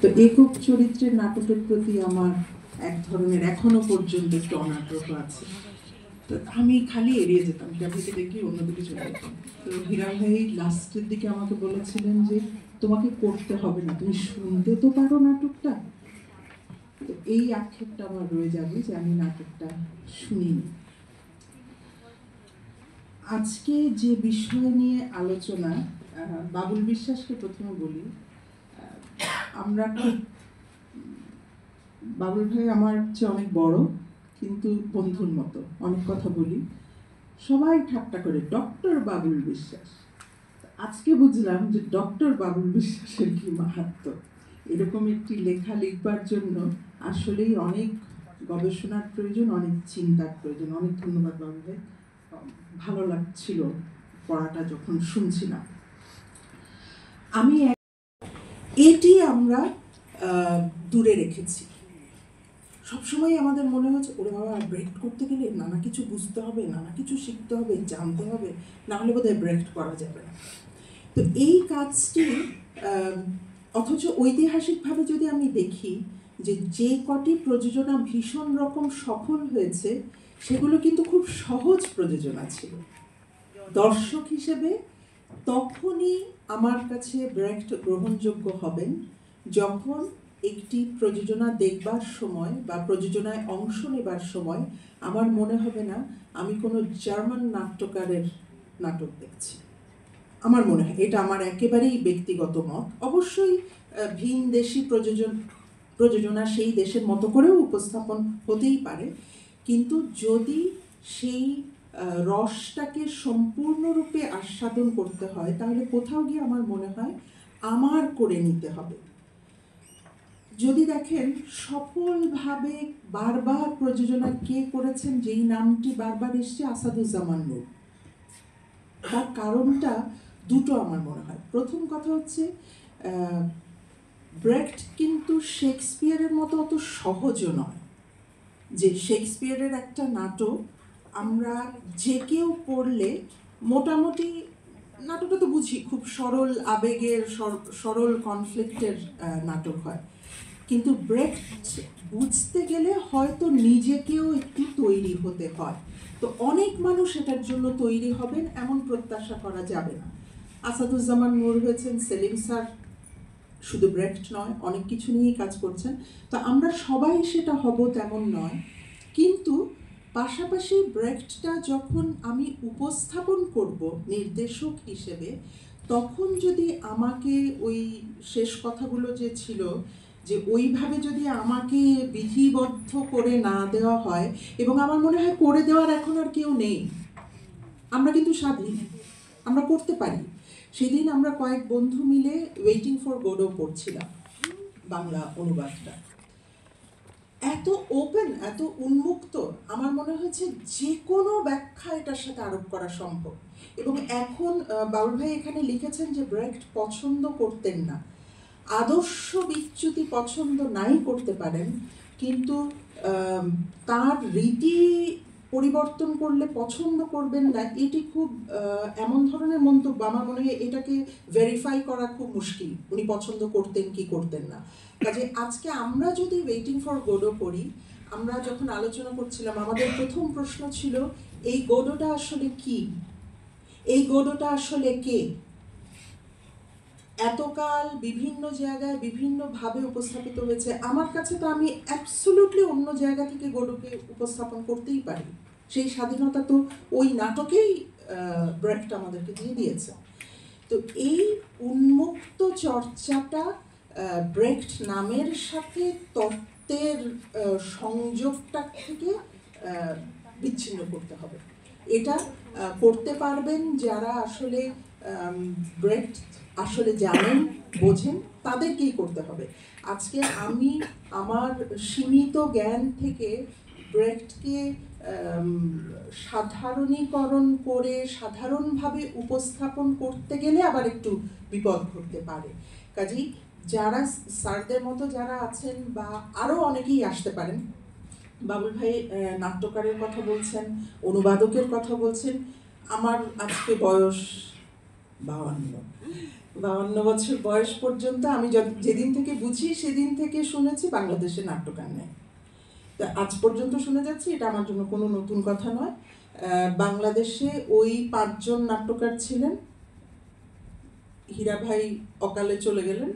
তো একক চরিত্রের নাটকের প্রতি আমার এক ধরনের এখনো পর্যন্ত একটু অনাগ্রহ আছে। তো আমি খালি এড়িয়ে যেতাম, ক্যাফেতে দেখি অন্যদিকে চলে যেতাম। তো হীরা ভাই লাস্টের দিকে আমাকে বলেছিলেন যে তোমাকে করতে হবে না, তুমি শুনতে তো পারো নাটকটা। তো এই আক্ষেপটা আমার রয়ে যাবে যে আমি নাটকটা শুনিনি। আজকে যে বিষয় নিয়ে আলোচনা, বাবুল বিশ্বাসকে প্রথমে বলি। আমরা খুব, বাবুল ভাই আমার চেয়ে অনেক বড়, কিন্তু বন্ধুর মতো অনেক কথা বলি, সবাই ঠাট্টা করে ডক্টর বাবুল বিশ্বাস। আজকে বুঝলাম যে ডক্টর বাবুল বিশ্বাসের কি মাহাত্ম্য। এরকম একটি লেখা লিখবার জন্য আসলেই অনেক গবেষণার প্রয়োজন, অনেক চিন্তার প্রয়োজন। অনেক ধন্যবাদ বাবুল ভাই, ভালো লাগছিল পড়াটা যখন শুনছিলাম। আমি এটি আমরা দূরে রেখেছি। সবসময় আমাদের মনে হচ্ছে ওরে বাবা, ব্রেক্ট করতে গেলে নানা কিছু বুঝতে হবে, নানা কিছু শিখতে হবে, জানতে হবে, নাহলে বোধহয় ব্রেক্ট করা যাবে না। তো এই কাজটি অথচ ঐতিহাসিকভাবে যদি আমি দেখি যে কটি প্রযোজনা ভীষণ রকম সফল হয়েছে, সেগুলো কিন্তু খুব সহজ প্রযোজনা ছিল। দর্শক হিসেবে তখনই আমার কাছে ব্রেক্ট গ্রহণযোগ্য হবেন যখন একটি প্রযোজনা দেখবার সময় বা প্রযোজনায় অংশ নেবার সময় আমার মনে হবে না আমি কোনো জার্মান নাট্যকারের নাটক দেখছি। আমার মনে হয়, এটা আমার একেবারেই ব্যক্তিগত মত। অবশ্যই ভিনদেশি প্রযোজনা সেই দেশের মতো করেও উপস্থাপন হতেই পারে, কিন্তু যদি সেই রসটাকে সম্পূর্ণরূপে আস্বাদন করতে হয় তাহলে কোথাও গিয়ে আমার মনে হয় আমার করে নিতে হবে। যদি দেখেন সফলভাবে বারবার প্রযোজনা কে করেছেন, যেই নামটি বারবার এসছে, আসাদুজ্জামান নূর। তার কারণটা দুটো আমার মনে হয়। প্রথম কথা হচ্ছে ব্রেক্ট কিন্তু শেক্সপিয়ারের মতো অত সহজও নয়। যে শেক্সপিয়ারের একটা নাটক আমরা যে কেউ পড়লে মোটামুটি নাটকটা তো বুঝি, খুব সরল আবেগের, সরল কনফ্লিক্টের নাটক হয়। কিন্তু ব্রেক্ট বুঝতে গেলে হয়তো নিজেকেও একটু তৈরি হতে হয়। তো অনেক মানুষ এটার জন্য তৈরি হবেন এমন প্রত্যাশা করা যাবে না। আসাদুজ্জামান নূর হয়েছেন, সেলিম স্যার শুধু ব্রেক্ট নয়, অনেক কিছু নিয়েই কাজ করছেন। তো আমরা সবাই সেটা হব তেমন নয়, কিন্তু পাশাপাশি ব্রেক্টটা যখন আমি উপস্থাপন করব নির্দেশক হিসেবে, তখন যদি আমাকে ওই শেষ কথাগুলো যে ছিল, যে ওইভাবে যদি আমাকে বিধিবদ্ধ করে না দেওয়া হয়, এবং আমার মনে হয় করে দেওয়ার এখন আর কেউ নেই, আমরা কিন্তু স্বাধীন, আমরা করতে পারি। সেদিন আমরা কয়েক বন্ধু মিলে ওয়েটিং ফর গোডো পড়ছিলাম, বাংলা অনুবাদটা এত ওপেন, এত উন্মুক্ত, আমার মনে হয়েছে যে কোনো ব্যাখ্যা এটার সাথে আরোপ করা সম্ভব। এবং এখন বাবুল ভাই এখানে লিখেছেন যে ব্রেক্ট পছন্দ করতেন না। আদর্শ বিচ্যুতি পছন্দ নাই করতে পারেন, কিন্তু তার রীতি পরিবর্তন করলে পছন্দ করবেন না, এটি খুব এমন ধরনের মন্তব্য, আমার মনে হয় এটাকে ভেরিফাই করা খুব মুশকিল, উনি পছন্দ করতেন কি করতেন না। কাজে আজকে আমরা যদি ওয়েটিং ফর গোডো পড়ি, আমরা যখন আলোচনা করছিলাম আমাদের প্রথম প্রশ্ন ছিল এই গোডোটা আসলে কি, এই গোডোটা আসলে কে। এতকাল বিভিন্ন জায়গায় বিভিন্নভাবে উপস্থাপিত হয়েছে, আমার কাছে তো আমি অ্যাবসলিউটলি অন্য জায়গা থেকে গোডোকে উপস্থাপন করতেই পারি, সেই স্বাধীনতা তো ওই নাটকেই ব্রেক্ট আমাদেরকে দিয়ে দিয়েছে। তো এই উন্মুক্ত চর্চাটা ব্রেক্ট নামের সাথে তত্ত্বের সংযোগটা থেকে বিচ্ছিন্ন করতে হবে। এটা করতে পারবেন যারা আসলে ব্রেক্ট আসলে জানেন, বোঝেন, তাদেরকেই করতে হবে। আজকে আমি আমার সীমিত জ্ঞান থেকে ব্রেক্টকে সাধারণীকরণ করে সাধারণভাবে উপস্থাপন করতে গেলে আবার একটু বিপদ ঘটতে পারে। কাজেই যারা স্যারদের মতো যারা আছেন, বা আরও অনেকেই আসতে পারেন, বাবুল ভাই নাট্যকারের কথা বলছেন, অনুবাদকের কথা বলছেন, আমার আজকে বয়স 52, 52 বছর বয়স পর্যন্ত আমি যেদিন থেকে বুঝি সেদিন থেকে শুনেছি বাংলাদেশে নাট্যকার নেই। তা আজ পর্যন্ত শুনে যাচ্ছি, এটা আমার জন্য কোনো নতুন কথা নয়। বাংলাদেশে ওই 5 জন নাট্যকার ছিলেন, হীরা ভাই অকালে চলে গেলেন,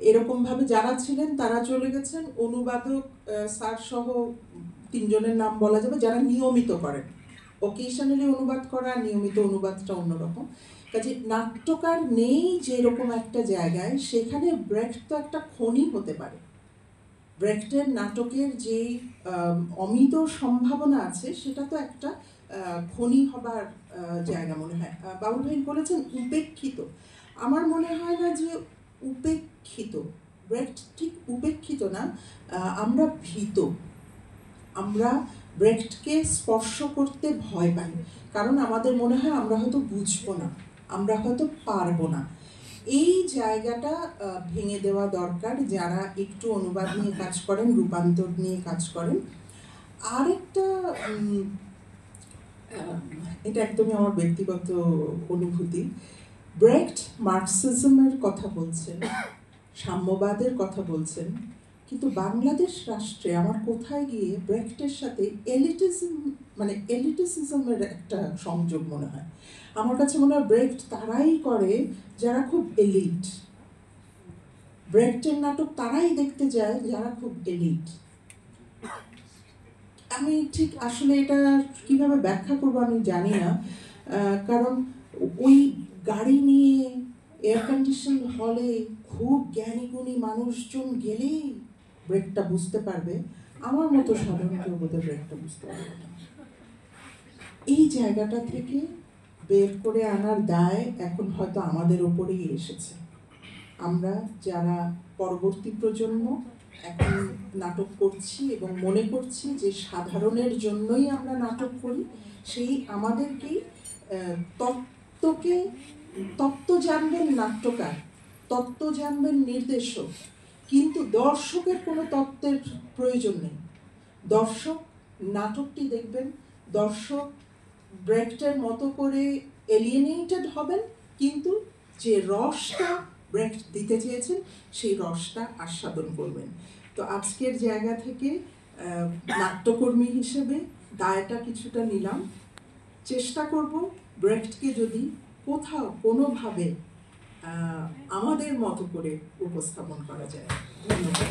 এরকমভাবে যারা ছিলেন তারা চলে গেছেন, অনুবাদক স্যার সহ 3 জনের নাম বলা যাবে যারা নিয়মিত করেন। অকেশনালি অনুবাদ করা, নিয়মিত অনুবাদটা অন্যরকম। কাজে নাট্যকার নেই যেরকম একটা জায়গায়, সেখানে ব্রেখট তো একটা খনি হতে পারে। ব্রেখটের নাটকের যে অমিত সম্ভাবনা আছে সেটা তো একটা খনি হবার জায়গা মনে হয়। বাবুল ভাই বলেছেন উপেক্ষিত, আমার মনে হয় না যে উপেক্ষিত। ব্রেখট ঠিক উপেক্ষিত না, আমরা ভীত। আমরা ব্রেখটকে স্পর্শ করতে ভয় পাই, কারণ আমাদের মনে হয় আমরা হয়তো বুঝবো না, আমরা হয়তো পারবো না। এই জায়গাটা ভেঙে দেওয়া দরকার যারা একটু অনুবাদ নিয়ে কাজ করেন, রূপান্তর নিয়ে কাজ করেন। আরেকটা এটা একদমই আমার ব্যক্তিগত অনুভূতি, ব্রেখট মার্কসিজমের কথা বলছেন, সাম্যবাদের কথা বলছেন, কিন্তু বাংলাদেশ রাষ্ট্রে আমার কোথায় গিয়ে ব্রেখটের সাথে এলিটিসিজমের একটা সংযোগ মনে হয়। আমার কাছে মনে হয় ব্রেখট তারাই করে যারা খুব এলিট, ব্রেখটের নাটক তারাই দেখতে যায় যারা খুব এলিট। আমি ঠিক আসলে এটা কিভাবে ব্যাখ্যা করবো আমি জানি না, কারণ ওই গাড়ি নিয়ে এয়ার কন্ডিশন হলে খুব জ্ঞানী গুণী মানুষজন গেলেই ব্রেকটা বুঝতে পারবে, আমার মতো সাধারণ কেউ বোধহয় ব্রেকটা বুঝতে পারবে না। এই জায়গাটা থেকে বের করে আনার দায় এখন হয়তো আমাদের ওপরেই এসেছে। আমরা যারা পরবর্তী প্রজন্ম এখন নাটক করছি এবং মনে করছি যে সাধারণের জন্যই আমরা নাটক করি, সেই আমাদেরকেই তত্ত্ব জানবেন নাট্যকার, তত্ত্ব জানবেন নির্দেশক, কিন্তু দর্শকের কোনো তত্ত্বের প্রয়োজন নেই। দর্শক নাটকটি দেখবেন, দর্শক ব্রেখটের মতো করে এলিয়েনেটেড হবেন, কিন্তু যে রসটা ব্রেখট দিতে চেয়েছেন সেই রসটা আস্বাদন করবেন। তো আজকের জায়গা থেকে নাট্যকর্মী হিসেবে দায়টা কিছুটা নিলাম, চেষ্টা করব ব্রেখটকে যদি কোথাও কোনোভাবে আমাদের মতো করে উপস্থাপন করা যায়। ধন্যবাদ।